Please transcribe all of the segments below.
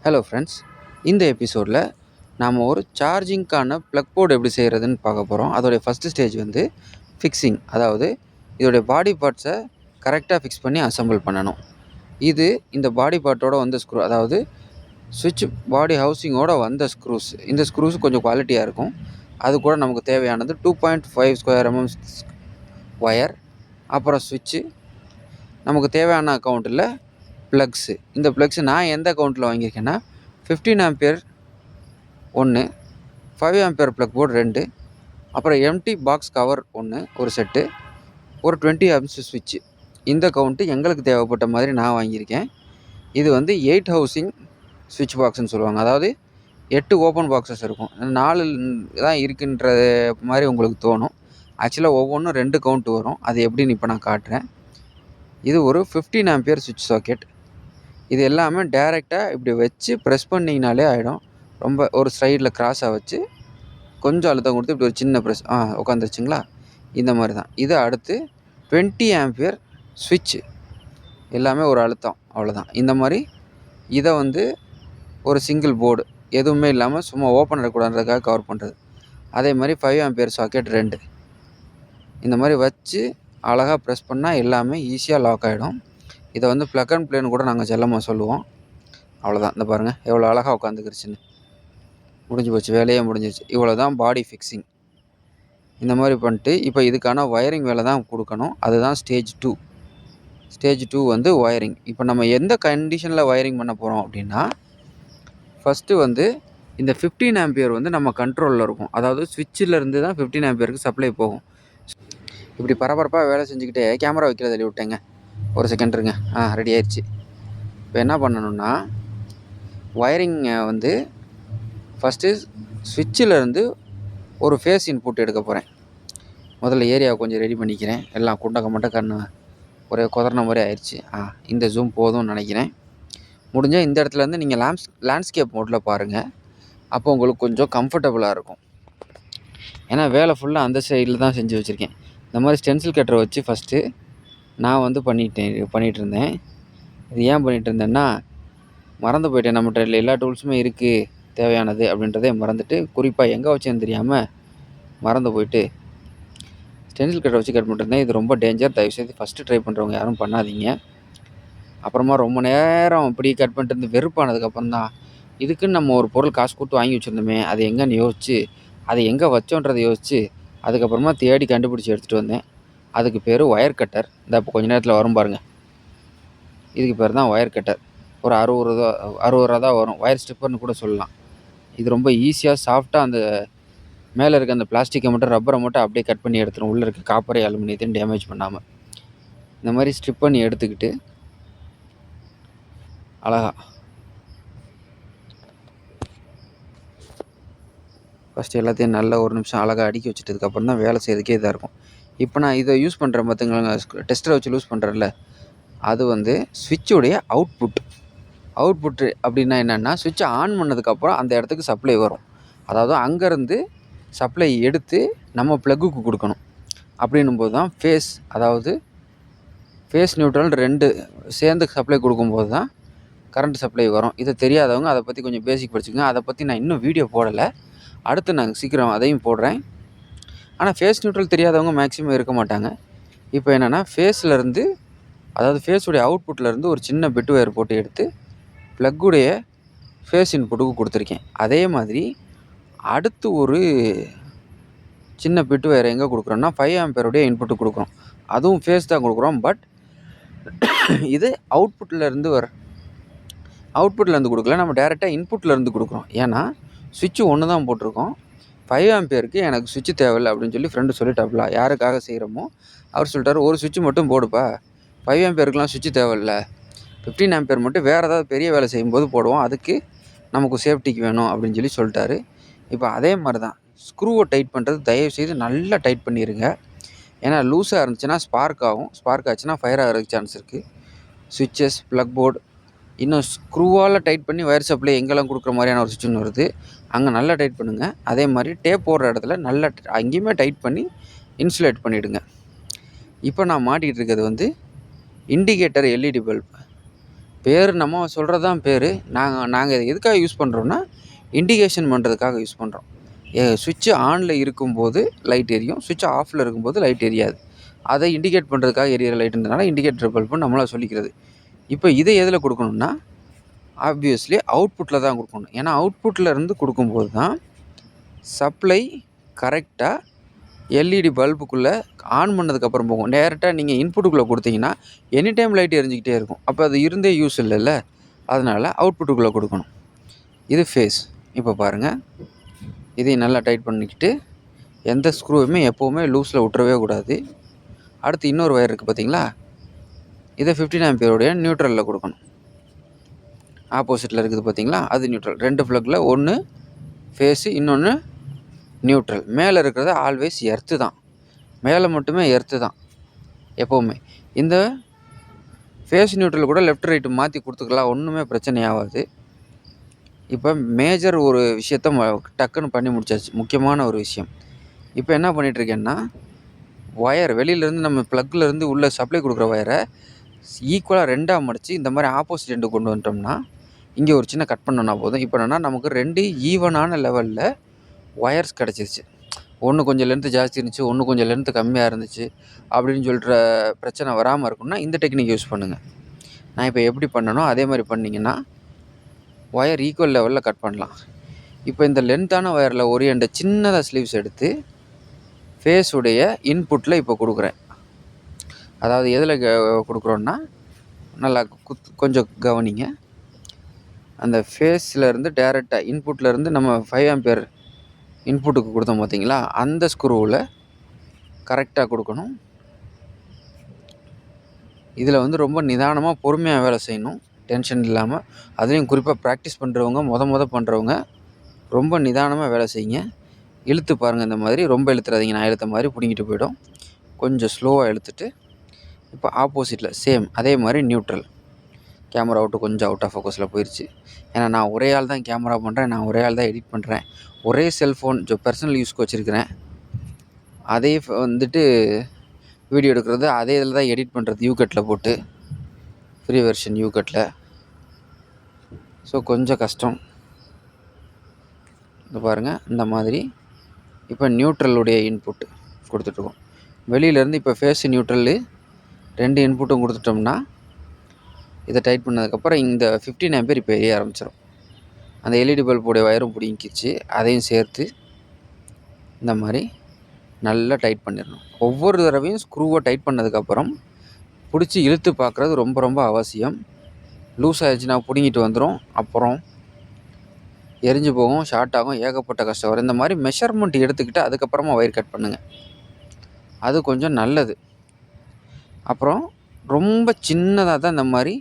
Hello friends, இந்த எபிசோடில் நாம் ஒரு சார்ஜிங்க்கான ப்ளக் போர்டு எப்படி செய்கிறதுன்னு பார்க்க போகிறோம். அதோடைய ஃபஸ்ட்டு ஸ்டேஜ் வந்து ஃபிக்ஸிங், அதாவது இதோடைய பாடி பார்ட்ஸை கரெக்டாக ஃபிக்ஸ் பண்ணி அசெம்பிள் பண்ணணும். இது இந்த பாடி பார்ட்டோட வந்த ஸ்க்ரூ, அதாவது சுவிட்ச் பாடி ஹவுசிங்கோட வந்த ஸ்க்ரூஸ். இந்த ஸ்க்ரூஸ் கொஞ்சம் குவாலிட்டியாக இருக்கும். அது கூட நமக்கு தேவையானது 2.5 ஸ்கொயர் mm ஒயர், அப்புறம் சுவிட்சு, நமக்கு தேவையான அக்கௌண்ட்டில் ப்ளக்ஸு. இந்த ப்ளக்ஸு நான் எந்த அக்கௌண்ட்டில் வாங்கியிருக்கேன்னா 15 ஆம்பியர் 1, 5 ஆம்பியர் ப்ளக் போர்டு 2, அப்புறம் எம்டி பாக்ஸ் கவர் 1 ஒரு செட்டு, ஒரு 20 ஆம்ஸ் சுவிட்சு. இந்த கவுண்ட்டு எங்களுக்கு தேவைப்பட்ட மாதிரி நான் வாங்கியிருக்கேன். இது வந்து 8 ஹவுசிங் சுவிட்ச் பாக்ஸ்ன்னு சொல்லுவாங்க. அதாவது 8 ஓப்பன் பாக்ஸஸ் இருக்கும். 4 தான் இருக்குன்ற மாதிரி உங்களுக்கு தோணும். ஆக்சுவலாக ஒவ்வொன்றும் 2 கவுண்ட் வரும். அது எப்படின்னு இப்போ நான் காட்டுறேன். இது ஒரு 15 ஆம்பியர் சுவிட்ச் சாக்கெட். இது எல்லாமே டைரெக்டாக இப்படி வச்சு ப்ரெஸ் பண்ணிங்கனாலே ஆகிடும். ரொம்ப ஒரு சைடில் கிராஸாக வச்சு கொஞ்சம் அழுத்தம் கொடுத்து இப்படி ஒரு சின்ன ப்ரெஸ் உட்காந்துருச்சுங்களா, இந்த மாதிரி தான். இது அடுத்து 20 ஆம்பியர் சுவிட்சு, எல்லாமே ஒரு அழுத்தம், அவ்வளோதான். இந்த மாதிரி இதை வந்து ஒரு சிங்கிள் போர்டு எதுவுமே இல்லாமல் சும்மா ஓப்பன் இருக்கக்கூடாதுக்காக கவர் பண்ணுறது. அதே மாதிரி 5 ஆம்பியர் சாக்கெட் 2, இந்த மாதிரி வச்சு அழகாக ப்ரெஸ் பண்ணால் எல்லாமே ஈஸியாக லாக் ஆகிடும். இதை வந்து ப்ளக் அண்ட் ப்ளேன்னு கூட நாங்கள் செல்லமாக சொல்லுவோம். அவ்வளோதான். இந்த பாருங்கள் எவ்வளோ அழகாக உட்காந்துக்கிருச்சுன்னு. முடிஞ்சு போச்சு, வேலையே முடிஞ்சிச்சு. இவ்வளோ தான் பாடி ஃபிக்ஸிங். இந்த மாதிரி பண்ணிட்டு இப்போ இதுக்கான ஒயரிங் வேலை தான் கொடுக்கணும். அதுதான் ஸ்டேஜ் 2. ஸ்டேஜ் 2 வந்து ஒயரிங். இப்போ நம்ம எந்த கண்டிஷனில் ஒயரிங் பண்ண போகிறோம் அப்படின்னா, ஃபஸ்ட்டு வந்து இந்த 15 ஆம்பியர் வந்து நம்ம கண்ட்ரோலில் இருக்கும். அதாவது சுவிட்சிலேருந்து தான் 15 ஆம்பியருக்கு சப்ளை போகும். இப்படி பரபரப்பாக வேலை செஞ்சுக்கிட்டே கேமரா வைக்கிறத தள்ளி விட்டேங்க. ஒரு செகண்ட் இருங்க. ரெடி ஆயிடுச்சு. இப்போ என்ன பண்ணணுன்னா, ஒயரிங்கை வந்து ஃபஸ்ட்டு சுவிட்சிலேருந்து ஒரு ஃபேஸ் இன்புட் எடுக்க போகிறேன். முதல்ல ஏரியாவை கொஞ்சம் ரெடி பண்ணிக்கிறேன். எல்லாம் குண்டக்க மட்டக்கண்ணு ஒரே குதறின மாதிரி ஆயிடுச்சு. இந்த ஜூம் போதும்னு நினைக்கிறேன். முடிஞ்சால் இந்த இடத்துலேருந்து நீங்கள் லேண்ட்ஸ்கேப் மோட்டில் பாருங்கள். அப்போ உங்களுக்கு கொஞ்சம் கம்ஃபர்டபுளாக இருக்கும். ஏன்னா வேலை ஃபுல்லாக அந்த சைடில் தான் செஞ்சு வச்சுருக்கேன். இந்த மாதிரி ஸ்டென்சில் கட்டரை வச்சு ஃபஸ்ட்டு நான் வந்து பண்ணிகிட்டு இருந்தேன். இது ஏன் பண்ணிகிட்டு இருந்தேன்னா, மறந்து போயிட்டேன். நம்மகிட்ட எல்லா டூல்ஸுமே இருக்குது தேவையானது அப்படின்றதே மறந்துட்டு, குறிப்பாக எங்கே வச்சேன்னு தெரியாமல் மறந்து போயிட்டு ஸ்டென்சில் கட்டரை வச்சு கட் பண்ணிட்டுருந்தேன். இது ரொம்ப டேஞ்சர். தயவுசெய்து ஃபஸ்ட்டு ட்ரை பண்ணுறவங்க யாரும் பண்ணாதீங்க. அப்புறமா ரொம்ப நேரம் இப்படி கட் பண்ணிட்டு இருந்து வெறுப்பானதுக்கப்புறம் தான், இதுக்குன்னு நம்ம ஒரு பொருள் காசு கொடுத்து வாங்கி வச்சுருந்தோமே, அது எங்கேன்னு யோசித்து, அதை எங்கே வச்சோன்றதை யோசித்து, அதுக்கப்புறமா தேடி கண்டுபிடிச்சி எடுத்துகிட்டு வந்தேன். அதுக்கு பேர் ஒயர் கட்டர். இந்த இப்போ கொஞ்சம் நேரத்தில் வரும் பாருங்கள். இதுக்கு பேர் தான் ஒயர் கட்டர். ஒரு 60 ரூபா தான் வரும். ஒயர் ஸ்ட்ரிப்பர்னு கூட சொல்லலாம். இது ரொம்ப ஈஸியாக சாஃப்டாக அந்த மேலே இருக்க அந்த பிளாஸ்டிக்கை மட்டும், ரப்பரை மட்டும் அப்படியே கட் பண்ணி எடுத்துரும். உள்ளே இருக்க காப்பரை அலுமினியத்தையும் டேமேஜ் பண்ணாமல் இந்த மாதிரி ஸ்ட்ரிப் பண்ணி எடுத்துக்கிட்டு அழகா ஃபஸ்ட்டு எல்லாத்தையும் நல்லா ஒரு நிமிஷம் அழகாக அடுக்கி வச்சுட்டதுக்கப்புறம் தான் வேலை செய்யறதுக்கே இதாக இருக்கும். இப்போ நான் இதை யூஸ் பண்ணுறேன் பார்த்துங்களா, டெஸ்டரை வச்சு யூஸ் பண்ணுறேன்ல, அது வந்து சுவிட்சுடைய அவுட்புட்டு அப்படின்னா என்னென்னா, சுவிட்சை ஆன் பண்ணதுக்கப்புறம் அந்த இடத்துக்கு சப்ளை வரும். அதாவது அங்கேருந்து சப்ளை எடுத்து நம்ம ப்ளக்குக்கு கொடுக்கணும். அப்படின்னும்போது தான் ஃபேஸ், அதாவது ஃபேஸ் நியூட்ரல் 2 சேர்ந்து சப்ளை கொடுக்கும்போது தான் கரண்ட் சப்ளை வரும். இதை தெரியாதவங்க அதை பற்றி கொஞ்சம் பேசிக் படிச்சுக்கோங்க. அதை பற்றி நான் இன்னும் வீடியோ போடலை. அடுத்து நான் சீக்கிரம் அதையும் போடுறேன். ஆனால் ஃபேஸ் நியூட்ரல் தெரியாதவங்க மேக்ஸிமம் இருக்க மாட்டாங்க. இப்போ என்னென்னா, ஃபேஸ்லேருந்து, அதாவது ஃபேஸுடைய அவுட்புட்லேருந்து ஒரு சின்ன பிட் ஒயர் போட்டு எடுத்து ப்ளக்குடைய ஃபேஸ் இன்புட்டுக்கு கொடுத்துருக்கேன். அதே மாதிரி அடுத்து ஒரு சின்ன பிட் ஒயர் எங்கே கொடுக்குறோன்னா 5 ஆம்பியருடைய இன்புட்டு கொடுக்குறோம். அதுவும் ஃபேஸ் தான் கொடுக்குறோம். பட் இது அவுட்புட்லேருந்து கொடுக்கல, நம்ம டேரெக்டாக இன்புட்லேருந்து கொடுக்குறோம். ஏன்னா சுவிட்சு ஒன்று தான் போட்டிருக்கோம். 5 ஆம்பியருக்கு எனக்கு சுவிட்சு தேவையில்லை அப்படின்னு சொல்லி ஃப்ரெண்டு சொல்லிட்டாப்புல. யாருக்காக செய்கிறோமோ அவர் சொல்லிட்டார், ஒரு சுவிட்சு மட்டும் போடுப்பா, 5 ஆம்பியருக்குலாம் சுவிட்சு தேவையில்லை, 15 ஆம்பியர் மட்டும் வேறு ஏதாவது பெரிய வேலை செய்யும்போது போடுவோம், அதுக்கு நமக்கு சேஃப்டிக்கு வேணும் அப்படின்னு சொல்லி சொல்லிட்டாரு. இப்போ அதே மாதிரி தான் ஸ்க்ரூவை டைட் பண்ணுறது தயவுசெய்து நல்லா டைட் பண்ணிடுங்க. ஏன்னா லூஸாக இருந்துச்சுன்னா ஸ்பார்க் ஆகும். ஸ்பார்க் ஆச்சுன்னா ஃபயர் ஆகிறதுக்கு சான்ஸ் இருக்குது. சுவிட்சஸ், ப்ளக் போர்டு, இன்னும் ஸ்க்ரூவால் டைட் பண்ணி ஒயர் சப்ளை எங்கெல்லாம் கொடுக்குற மாதிரியான ஒரு சுவிட்சுன்னு வருது, அங்கே நல்லா டைட் பண்ணுங்கள். அதே மாதிரி டேப் போடுற இடத்துல நல்லா அங்கேயுமே டைட் பண்ணி இன்சுலேட் பண்ணிவிடுங்க. இப்போ நான் மாட்டிகிட்டு இருக்கிறது வந்து இண்டிகேட்டர் எல்இடி பல்ப். பேர் நம்ம சொல்கிறது தான் பேர். நாங்கள் இதை எதுக்காக யூஸ் பண்ணுறோன்னா, இண்டிகேஷன் பண்ணுறதுக்காக யூஸ் பண்ணுறோம். சுவிட்சு ஆனில் இருக்கும்போது லைட் எரியும், சுவிட்ச் ஆஃபில் இருக்கும்போது லைட் எரியாது. அதை இண்டிகேட் பண்ணுறதுக்காக எரியிற லைட்டுன்றதுனால இண்டிகேட்டர் பல்புன்னு நம்மளாக சொல்லிக்கிறது. இப்போ இதை எதில் கொடுக்கணும்னா, ஆப்வியஸ்லி அவுட்புட்டில் தான் கொடுக்கணும். ஏன்னா அவுட்புட்டில் இருந்து கொடுக்கும்போது தான் சப்ளை கரெக்டாக எல்இடி பல்புக்குள்ளே ஆன் பண்ணதுக்கப்புறம் போகும். டேரெக்டாக நீங்கள் இன்புட்டுக்குள்ளே கொடுத்தீங்கன்னா எனி டைம் லைட் எரிஞ்சிக்கிட்டே இருக்கும். அப்போ அது இருந்தே யூஸ் இல்லைல்ல, அதனால் அவுட்புட்டுக்குள்ளே கொடுக்கணும். இது ஃபேஸ். இப்போ பாருங்கள், இதையும் நல்லா டைட் பண்ணிக்கிட்டு எந்த ஸ்க்ரூவுமே எப்போவுமே லூஸில் விட்டுறவே கூடாது. அடுத்து இன்னொரு ஒயர் இருக்குது பார்த்தீங்களா, இதை 15 ஆம்பியருடைய நியூட்ரலில் கொடுக்கணும். ஆப்போசிட்டில் இருக்குது பார்த்தீங்களா, அது நியூட்ரல். 2 ப்ளக்கில் ஒன்று ஃபேஸு, இன்னொன்று நியூட்ரல். மேலே இருக்கிறது ஆல்வேஸ் எர்த்து தான், மேலே மட்டுமே எர்த்து தான் எப்போவுமே. இந்த ஃபேஸ் நியூட்ரல் கூட லெஃப்ட் ரைட்டு மாற்றி கொடுத்துக்கலாம், ஒன்றுமே பிரச்சனை ஆகாது. இப்போ மேஜர் ஒரு விஷயத்த டக்குன்னு பண்ணி முடிச்சாச்சு, முக்கியமான ஒரு விஷயம். இப்போ என்ன பண்ணிகிட்ருக்கேன்னா, ஒயர் வெளியிலேருந்து நம்ம ப்ளக்லேருந்து உள்ளே சப்ளை கொடுக்குற ஒயரை ஈக்குவலாக 2ஆக மடித்து இந்த மாதிரி ஆப்போசிட் எண்டு கொண்டு வந்துட்டோம்னா, இங்கே ஒரு சின்ன கட் பண்ணோன்னா போதும். இப்போ என்னென்னா, நமக்கு 2 ஈவனான லெவலில் ஒயர்ஸ் கிடச்சிருச்சு. ஒன்று கொஞ்சம் லென்த்து ஜாஸ்தி இருந்துச்சு, ஒன்று கொஞ்சம் லென்த்து கம்மியாக இருந்துச்சு அப்படின்னு சொல்கிற பிரச்சனை வராமல் இருக்குன்னா இந்த டெக்னிக் யூஸ் பண்ணுங்கள். நான் இப்போ எப்படி பண்ணனோ அதே மாதிரி பண்ணிங்கன்னா ஒயர் ஈக்குவல் லெவலில் கட் பண்ணலாம். இப்போ இந்த லென்த்தான ஒயரில் ஒரு எண்டை சின்னதாக ஸ்லீவ்ஸ் எடுத்து ஃபேஸுடைய இன்புட்டில் இப்போ கொடுக்குறேன். அதாவது எதில் கொடுக்குறோன்னா, நல்லா கொஞ்சம் கவனிங்க. அந்த ஃபேஸ்லேருந்து டேரெக்டாக இன்புட்லேருந்து நம்ம 5 ஆம்பியர் இன்புட்டுக்கு கொடுத்தோம் பார்த்தீங்களா, அந்த ஸ்க்ரூவில் கரெக்டாக கொடுக்கணும். இதில் வந்து ரொம்ப நிதானமாக பொறுமையாக வேலை செய்யணும், டென்ஷன் இல்லாமல். அதுலேயும் குறிப்பாக ப்ராக்டிஸ் பண்ணுறவங்க, மொத பண்ணுறவங்க ரொம்ப நிதானமாக வேலை செய்யுங்க. இழுத்து பாருங்கள், இந்த மாதிரி ரொம்ப இழுத்துறாதீங்க, நான் இழுத்த மாதிரி பிடிங்கிட்டு போயிடும். கொஞ்சம் ஸ்லோவாக இழுத்துட்டு இப்போ ஆப்போசிட்டில் சேம் அதே மாதிரி நியூட்ரல். கேமரா கொஞ்சம் அவுட் ஆஃப் ஃபோக்கஸில் போயிடுச்சு. ஏன்னா நான் ஒரே ஆள் தான் கேமரா பண்ணுறேன், நான் ஒரே ஆள் தான் எடிட் பண்ணுறேன். ஒரே செல்ஃபோன் பர்சனல் யூஸ்க்கு வச்சுருக்கிறேன். அதே வந்துட்டு வீடியோ எடுக்கிறது அதே இதில் தான் எடிட் பண்ணுறது, யூகட்டில் போட்டு, ஃப்ரீ வெர்ஷன் யூகட்டில். ஸோ கொஞ்சம் கஷ்டம். இந்த பாருங்கள், இந்த மாதிரி இப்போ நியூட்ரலுடைய இன்புட்டு கொடுத்துட்ருக்கோம். வெளியிலேருந்து இப்போ ஃபேஸ் நியூட்ரலு 2 இன்புட்டும் கொடுத்துட்டோம்னா, இதை டைட் பண்ணதுக்கப்புறம் இந்த 15 ஆம்பியர் இப்போ எரிய ஆரம்பிச்சிடும். அந்த எல்இடி பல்புடைய ஒயரும் பிடிங்கிச்சு, அதையும் சேர்த்து இந்த மாதிரி நல்லா டைட் பண்ணிடணும். ஒவ்வொரு தடவையும் ஸ்க்ரூவை டைட் பண்ணதுக்கப்புறம் பிடிச்சி இழுத்து பார்க்குறது ரொம்ப ரொம்ப அவசியம். லூஸ் ஆகிடுச்சுன்னா பிடுங்கிட்டு வந்துடும், அப்புறம் எரிஞ்சு போகும், ஷார்ட் ஆகும், ஏகப்பட்ட கஷ்டம் வரும். இந்த மாதிரி மெஷர்மெண்ட் எடுத்துக்கிட்டு அதுக்கப்புறமா ஒயர் கட் பண்ணுங்கள், அது கொஞ்சம் நல்லது. அப்புறம் ரொம்ப சின்னதாக தான் இந்த மாதிரி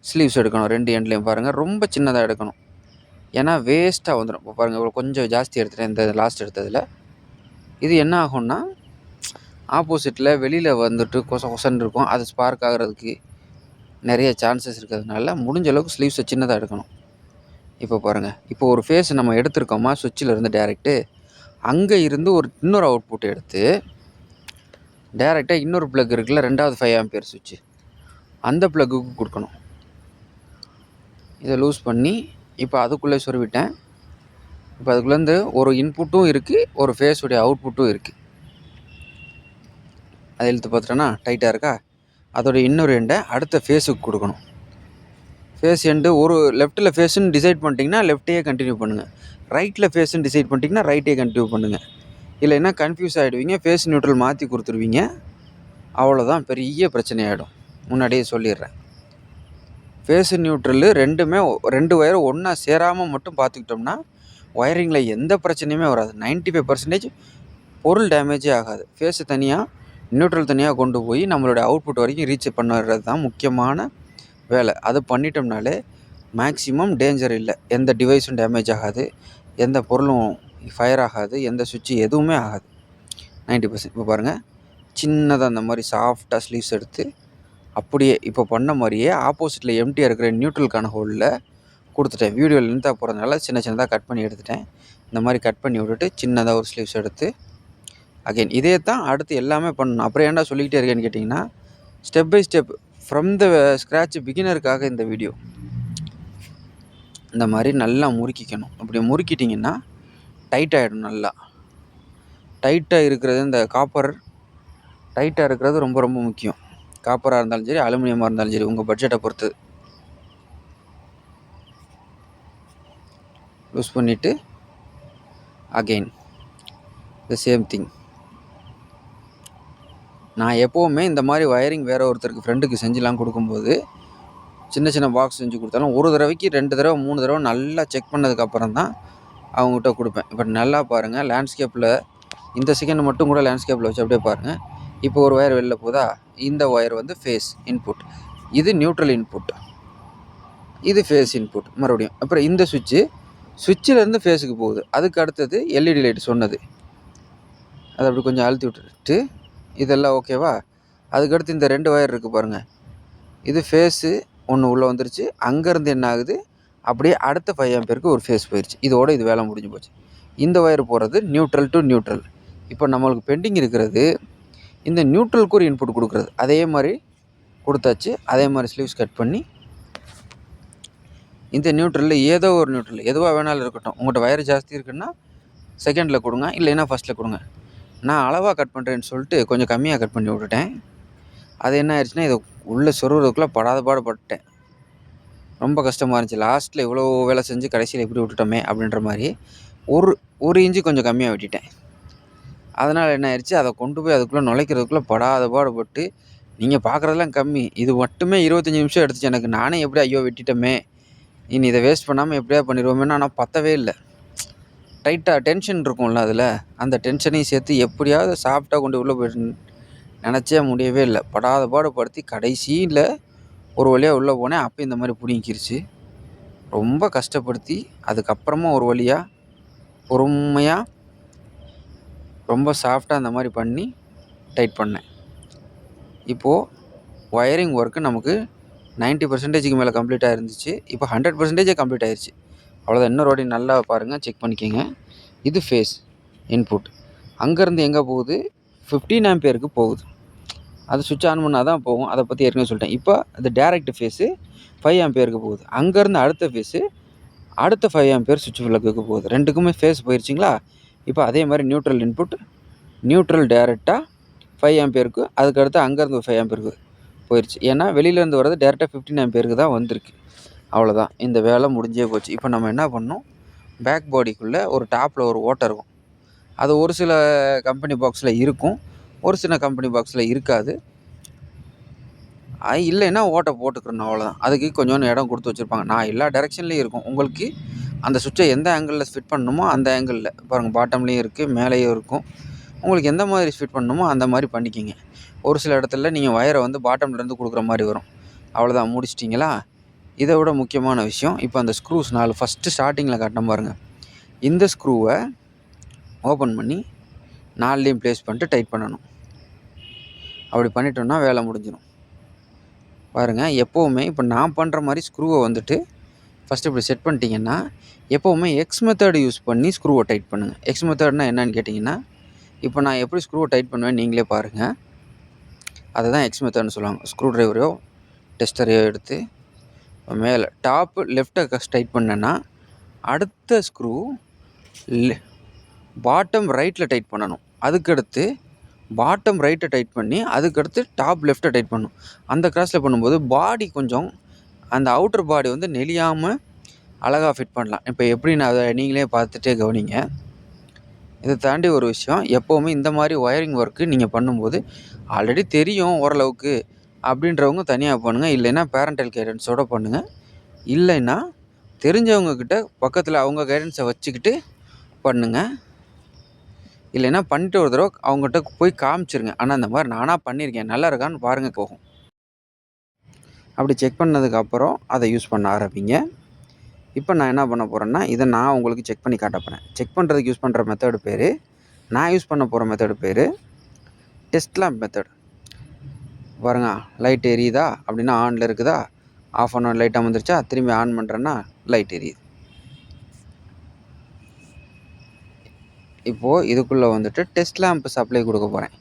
ஸ்லீவ்ஸ் எடுக்கணும். 2 எண்ட்லேயும் பாருங்கள், ரொம்ப சின்னதாக எடுக்கணும். ஏன்னா வேஸ்ட்டாக வந்துடும். இப்போ பாருங்கள், இவ்வளோ கொஞ்சம் ஜாஸ்தி எடுத்துகிட்டேன் இந்த லாஸ்ட் எடுத்ததில். இது என்ன ஆகும்னா, ஆப்போசிட்டில் வெளியில் வந்துட்டு கொசன்னு இருக்கும், அது ஸ்பார்க் ஆகிறதுக்கு நிறைய சான்சஸ் இருக்கிறதுனால முடிஞ்ச அளவுக்கு ஸ்லீவ்ஸை சின்னதாக எடுக்கணும். இப்போ பாருங்கள், இப்போ ஒரு ஃபேஸ் நம்ம எடுத்துருக்கோமா சுவிட்சில் இருந்து டேரெக்டு, அங்கே இருந்து இன்னொரு அவுட்புட் எடுத்து டேரெக்டாக இன்னொரு ப்ளக் இருக்குல்ல, 2வது 5 ஆம்பியர் சுவிட்சு, அந்த ப்ளக்குக்கு கொடுக்கணும். இதை லூஸ் பண்ணி இப்போ அதுக்குள்ளே சொருவிட்டேன். இப்போ அதுக்குள்ளேருந்து ஒரு இன்புட்டும் இருக்குது, ஒரு ஃபேஸுடைய அவுட்புட்டும் இருக்குது. அதை இழுத்து பார்த்துட்டோன்னா டைட்டாக இருக்கா, அதோடைய இன்னொரு எண்டை அடுத்த ஃபேஸுக்கு கொடுக்கணும். ஃபேஸ் எண்டு ஒரு லெஃப்ட்டில் ஃபேஸுன்னு டிசைட் பண்ணிட்டீங்கன்னா லெஃப்ட்டையே கண்டினியூ பண்ணுங்கள், ரைட்டில் ஃபேஸுன்னு டிசைட் பண்ணிட்டீங்கன்னா ரைட்டே கண்டினியூ பண்ணுங்கள். இல்லைன்னா கன்ஃபியூஸ் ஆகிடுவீங்க, ஃபேஸ் நியூட்ரல் மாற்றி கொடுத்துருவீங்க, அவ்வளோதான், பெரிய பிரச்சனை ஆகிடும். முன்னாடியே சொல்லிடுறேன். ஃபேஸு நியூட்ரலு 2 ஒயரும் ஒன்றா சேராமல் மட்டும் பார்த்துக்கிட்டோம்னா ஒயரிங்கில் எந்த பிரச்சனையுமே வராது. 95% பொருள் டேமேஜே ஆகாது. ஃபேஸு தனியாக நியூட்ரல் தனியாக கொண்டு போய் நம்மளுடைய அவுட்புட் வரைக்கும் ரீச் பண்ணுறது தான் முக்கியமான வேலை. அது பண்ணிட்டோம்னாலே மேக்ஸிமம் டேஞ்சர் இல்லை. எந்த டிவைஸும் டேமேஜ் ஆகாது, எந்த பொருளும் ஃபயர் ஆகாது, எந்த சுவிட்சு எதுவுமே ஆகாது. 90%. இப்போ பாருங்கள், சின்னதாக அந்த மாதிரி சாஃப்டாக ஸ்லீவ்ஸ் எடுத்து அப்படியே இப்போ பண்ண மாதிரியே ஆப்போசிட்டில் எம்டியாக இருக்கிற நியூட்ரலுக்கான ஹோலில் கொடுத்துட்டேன். வீடியோவில் லென்த்தாக போகிறதுனால சின்னதாக கட் பண்ணி எடுத்துட்டேன். இந்த மாதிரி கட் பண்ணி விட்டுட்டு சின்னதாக ஒரு ஸ்லீவ்ஸ் எடுத்து அகைன் இதே தான் அடுத்து எல்லாமே பண்ணணும். அப்புறம் ஏன்டா சொல்லிக்கிட்டே இருக்கேன்னு கேட்டிங்கன்னா, step by step from the scratch பிகினருக்காக இந்த வீடியோ. இந்த மாதிரி நல்லா முறுக்கிக்கணும். அப்படி முறுக்கிட்டிங்கன்னா டைட் ஆகிடும். நல்லா டைட்டாக இருக்கிறது இந்த காப்பர் டைட்டாக இருக்கிறது ரொம்ப ரொம்ப முக்கியம். காப்பராக இருந்தாலும் சரி, அலுமினியமாக இருந்தாலும் சரி, உங்கள் பட்ஜெட்டை பொறுத்து. லூஸ் பண்ணிவிட்டு அகெயின் த சேம் திங். நான் எப்போவுமே இந்த மாதிரி வயரிங் வேறு ஒருத்தருக்கு ஃப்ரெண்டுக்கு செஞ்சுலாம் கொடுக்கும்போது சின்ன சின்ன பாக்ஸ் செஞ்சு கொடுத்தாலும் 1 தடவைக்கு 2 தடவை 3 தடவை நல்லா செக் பண்ணதுக்கப்புறம் தான் அவங்ககிட்ட கொடுப்பேன். இப்போ நல்லா பாருங்கள், லேண்ட்ஸ்கேப்பில் இந்த செகண்ட் மட்டும் கூட லேண்ட்ஸ்கேப்பில் வச்சு அப்படியே பாருங்கள். இப்போ ஒரு ஒயர் வெளில போதா, இந்த ஒயர் வந்து ஃபேஸ் இன்புட், இது நியூட்ரல் இன்புட், இது ஃபேஸ் இன்புட். மறுபடியும் அப்புறம் இந்த சுவிட்சிலேருந்து ஃபேஸுக்கு போகுது. அதுக்கு அடுத்தது எல்இடி லைட் சொன்னது, அதை அப்படி கொஞ்சம் அழுத்தி விட்டுட்டு இதெல்லாம் ஓகேவா. அதுக்கடுத்து இந்த 2 ஒயர் இருக்குது பாருங்கள், இது ஃபேஸு ஒன்று உள்ளே வந்துருச்சு. அங்கேருந்து என்ன ஆகுது, அப்படியே அடுத்த 5 ஆம்பியருக்கு ஒரு ஃபேஸ் போயிடுச்சு. இதோட இது வேலை முடிஞ்சு போச்சு. இந்த ஒயர் போகிறது நியூட்ரல் டு நியூட்ரல். இப்போ நம்மளுக்கு பெண்டிங் இருக்கிறது இந்த நியூட்ரலுக்கு ஒரு இன்புட் கொடுக்குறது. அதே மாதிரி கொடுத்தாச்சு. அதே மாதிரி ஸ்லீவ்ஸ் கட் பண்ணி இந்த நியூட்ரலில் ஏதோ ஒரு நியூட்ரல் எதுவாக வேணாலும் இருக்கட்டும். உங்கள்கிட்ட வயர் ஜாஸ்தி இருக்குன்னா செகண்டில் கொடுங்க, இல்லைன்னா ஃபஸ்ட்டில் கொடுங்க. நான் அளவாக கட் பண்ணுறேன்னு சொல்லிட்டு கொஞ்சம் கம்மியாக கட் பண்ணி விட்டுட்டேன். அது என்ன ஆயிடுச்சுன்னா, இதை உள்ளே சொருகிறதுக்குள்ளே படாத பாடுபட்டேன். ரொம்ப கஷ்டமாக இருந்துச்சு. லாஸ்ட்டில் இவ்வளோ வேலை செஞ்சு கடைசியில் எப்படி விட்டுட்டோமே அப்படின்ற மாதிரி ஒரு இன்ச்சு கொஞ்சம் கம்மியாக விட்டுட்டேன். அதனால் என்ன ஆயிடுச்சு, அதை கொண்டு போய் அதுக்குள்ளே நுழைக்கிறதுக்குள்ளே படாத பாடுபட்டு, நீங்கள் பார்க்குறதெல்லாம் கம்மி, இது மட்டுமே 25 நிமிஷம் எடுத்துச்சு எனக்கு. நானே எப்படி ஐயோ வெட்டிட்டோமே, இனி இதை வேஸ்ட் பண்ணாமல் எப்படியா பண்ணிடுவோமேன்னு. ஆனால் பத்தவே இல்லை. டைட்டாக டென்ஷன் இருக்கும்ல அதில், அந்த டென்ஷனையும் சேர்த்து எப்படியாவது சாஃப்டாக கொண்டு உள்ளே போய்ட்டு நினச்சே முடியவே இல்லை. படாத பாடுபடுத்தி கடைசியில் ஒரு வழியாக உள்ளே போனேன். அப்போ இந்த மாதிரி பிடிங்கிருச்சு. ரொம்ப கஷ்டப்படுத்தி அதுக்கப்புறமா ஒரு வழியாக பொறுமையாக ரொம்ப சாஃப்டாக அந்த மாதிரி பண்ணி டைட் பண்ணேன். இப்போது ஒயரிங் ஒர்க்கு நமக்கு 90% மேலே கம்ப்ளீட்டாக இருந்துச்சு. இப்போ 100% கம்ப்ளீட் ஆயிடுச்சு. அவ்வளோதான். இன்னொரு வாட்டி நல்லா பாருங்கள், செக் பண்ணிக்கோங்க. இது ஃபேஸ் இன்புட். அங்கேருந்து எங்கே போகுது, 15 ஆம்பியருக்கு போகுது. அது சுவிட்ச் ஆன் பண்ணால் தான் போகும். அதை பற்றி ஏற்கனவே சொல்லிட்டேன். இப்போ அது டேரெக்ட் ஃபேஸு 5 ஆம்பியருக்கு போகுது. அங்கேருந்து அடுத்த ஃபேஸு அடுத்த 5 ஆம்பியர் சுவிட்ச் விளக்குக்கு போகுது. ரெண்டுக்குமே ஃபேஸ் போயிடுச்சிங்களா. இப்போ அதே மாதிரி நியூட்ரல் இன்புட், நியூட்ரல் டேரெக்டாக 5 ஆம்பியருக்கு, அதுக்கடுத்து அங்கேருந்து 5 ஆம்பியருக்கு போயிடுச்சு. ஏன்னா வெளியிலேருந்து வர்றது டேரெக்டாக 15 ஆம்பியருக்கு தான் வந்திருக்கு. அவ்வளோதான், இந்த வேலை முடிஞ்சே போச்சு. இப்போ நம்ம என்ன பண்ணோம், பேக் பாடிக்குள்ளே ஒரு டாப்பில் ஒரு ஓட்டை இருக்கும். அது ஒரு சில கம்பெனி பாக்ஸில் இருக்கும், ஒரு சில கம்பெனி பாக்ஸில் இருக்காது. இல்லைன்னா ஓட்டை போட்டுக்கிறணும், அவ்வளோதான். அதுக்கு கொஞ்சோண்டு இடம் கொடுத்து வச்சுருப்பாங்க. நான் எல்லா டைரெக்ஷன்லேயும் இருக்கும். உங்களுக்கு அந்த சுவிட்சை எந்த ஆங்கிளில் ஃபிட் பண்ணணுமோ அந்த ஆங்கிளில் பாருங்கள். பாட்டம்லேயும் இருக்குது, மேலேயும் இருக்கும். உங்களுக்கு எந்த மாதிரி ஃபிட் பண்ணணுமோ அந்த மாதிரி பண்ணிக்கிங்க. ஒரு சில இடத்துல நீங்கள் வயரை வந்து பாட்டம்லேருந்து கொடுக்குற மாதிரி வரும். அவ்வளோதான், முடிச்சிட்டிங்களா. இதை விட முக்கியமான விஷயம், இப்போ அந்த ஸ்க்ரூஸ் 4 ஃபஸ்ட்டு ஸ்டார்டிங்கில் காட்டின பாருங்கள். இந்த ஸ்க்ரூவை ஓப்பன் பண்ணி 4லேயும் ப்ளேஸ் பண்ணிட்டு டைட் பண்ணணும். அப்படி பண்ணிட்டோம்னா வேலை முடிஞ்சிடும். பாருங்கள், எப்போவுமே இப்போ நான் பண்ணுற மாதிரி ஸ்க்ரூவை வந்துட்டு ஃபஸ்ட்டு இப்படி செட் பண்ணிட்டீங்கன்னா, எப்போவுமே எக்ஸ் மெத்தட் யூஸ் பண்ணி ஸ்க்ரூவை டைட் பண்ணுங்கள். எக்ஸ் மெத்தட்னால் என்னன்னு கேட்டிங்கன்னா, இப்போ நான் எப்படி ஸ்க்ரூவை டைட் பண்ணுவேன் நீங்களே பாருங்கள். அதை தான் எக்ஸ் மெத்தட்னு சொல்லுவாங்க. ஸ்க்ரூ ட்ரைவரையோ டெஸ்டரையோ எடுத்து மேலே டாப்பு லெஃப்ட்டை டைட் பண்ணேன்னா, அடுத்த ஸ்க்ரூ பாட்டம் ரைட்டில் டைட் பண்ணணும். அதுக்கடுத்து பாட்டம் ரைட்டை டைட் பண்ணி அதுக்கடுத்து டாப் லெஃப்ட்டை டைட் பண்ணணும். அந்த கிராஸில் பண்ணும்போது பாடி கொஞ்சம் அந்த அவுட்டர் பாடி வந்து நெளியாமல் அழகாக ஃபிட் பண்ணலாம். இப்போ எப்படின்னு அதை நீங்களே பார்த்துட்டே கவனிங்க. இதை தாண்டி ஒரு விஷயம், எப்போவுமே இந்த மாதிரி ஒயரிங் ஒர்க்கு நீங்கள் பண்ணும்போது ஆல்ரெடி தெரியும் ஓரளவுக்கு அப்படின்றவங்க தனியாக பண்ணுங்கள். இல்லைன்னா பேரண்டல் கைடன்ஸோடு பண்ணுங்கள். இல்லைன்னா தெரிஞ்சவங்கக்கிட்ட பக்கத்தில் அவங்க கைடன்ஸை வச்சுக்கிட்டு பண்ணுங்கள். இல்லைன்னா பண்ணிட்டு ஒரு தடவை அவங்ககிட்ட போய் காமிச்சிருங்க. ஆனால் இந்த மாதிரி நானாக பண்ணியிருக்கேன், நல்லா இருக்கான்னு பாருங்கள் போகும். அப்படி செக் பண்ணதுக்கப்புறம் அதை யூஸ் பண்ண ஆரம்பிங்க. இப்போ நான் என்ன பண்ண போகிறேன்னா, இதை நான் உங்களுக்கு செக் பண்ணி காட்ட போகிறேன். செக் பண்ணுறதுக்கு யூஸ் பண்ணுற மெத்தடு பேர், நான் யூஸ் பண்ண போகிற மெத்தடு பேர் டெஸ்ட் லேம்ப் மெத்தட். பாருங்க, லைட் எரியுதா அப்படின்னா ஆனில் இருக்குதா, ஆஃப் பண்ண லைட் அமர்ந்துருச்சா, திரும்பி ஆன் பண்ணுறேன்னா லைட் எரியுது. இப்போது இதுக்குள்ளே வந்துட்டு டெஸ்ட் லேம்ப் சப்ளை கொடுக்க போகிறேன்.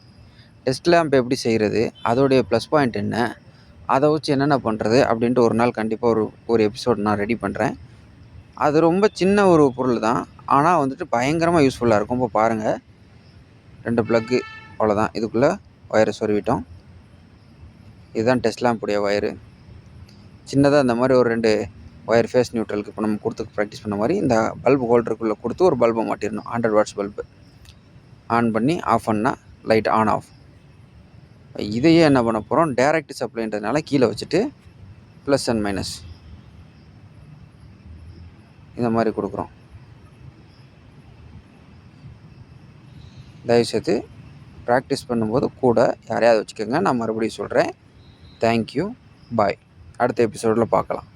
டெஸ்ட் லேம்ப் எப்படி செய்கிறது, அதோடைய ப்ளஸ் பாயிண்ட் என்ன, அதை வச்சு என்னென்ன பண்ணுறது அப்படின்ட்டு ஒரு நாள் கண்டிப்பாக ஒரு எபிசோட் நான் ரெடி பண்ணுறேன். அது ரொம்ப சின்ன ஒரு பொருள் தான். ஆனால் வந்துட்டு பயங்கரமாக யூஸ்ஃபுல்லாக இருக்கும். இப்போ பாருங்கள், 2 ப்ளக்கு அவ்வளோதான். இதுக்குள்ளே ஒயரை சொருவிட்டோம். இதுதான் டெஸ்ட் லேம்புடைய ஒயரு. சின்னதாக இந்த மாதிரி ஒரு 2 ஒயர் ஃபேஸ் நியூட்ரலுக்கு இப்போ நம்ம கொடுத்து ப்ராக்டிஸ் பண்ண மாதிரி இந்த பல்பு ஹோல்டருக்குள்ளே கொடுத்து ஒரு பல்பை மாட்டிடணும். 100 வாட்ஸ் பல்பு ஆன் பண்ணி ஆஃப் பண்ணால் லைட் ஆன் ஆஃப். இதையே என்ன பண்ண போகிறோம், டைரக்ட் சப்ளைன்றதுனால கீழே வச்சுட்டு ப்ளஸ் அண்ட் மைனஸ் இந்த மாதிரி கொடுக்குறோம். தயவுசெய்து ப்ராக்டிஸ் பண்ணும்போது கூட யாரையாவது வச்சுக்கோங்க. நான் மறுபடியும் சொல்கிறேன். தேங்க்யூ, பாய். அடுத்த எபிசோடில் பார்க்கலாம்.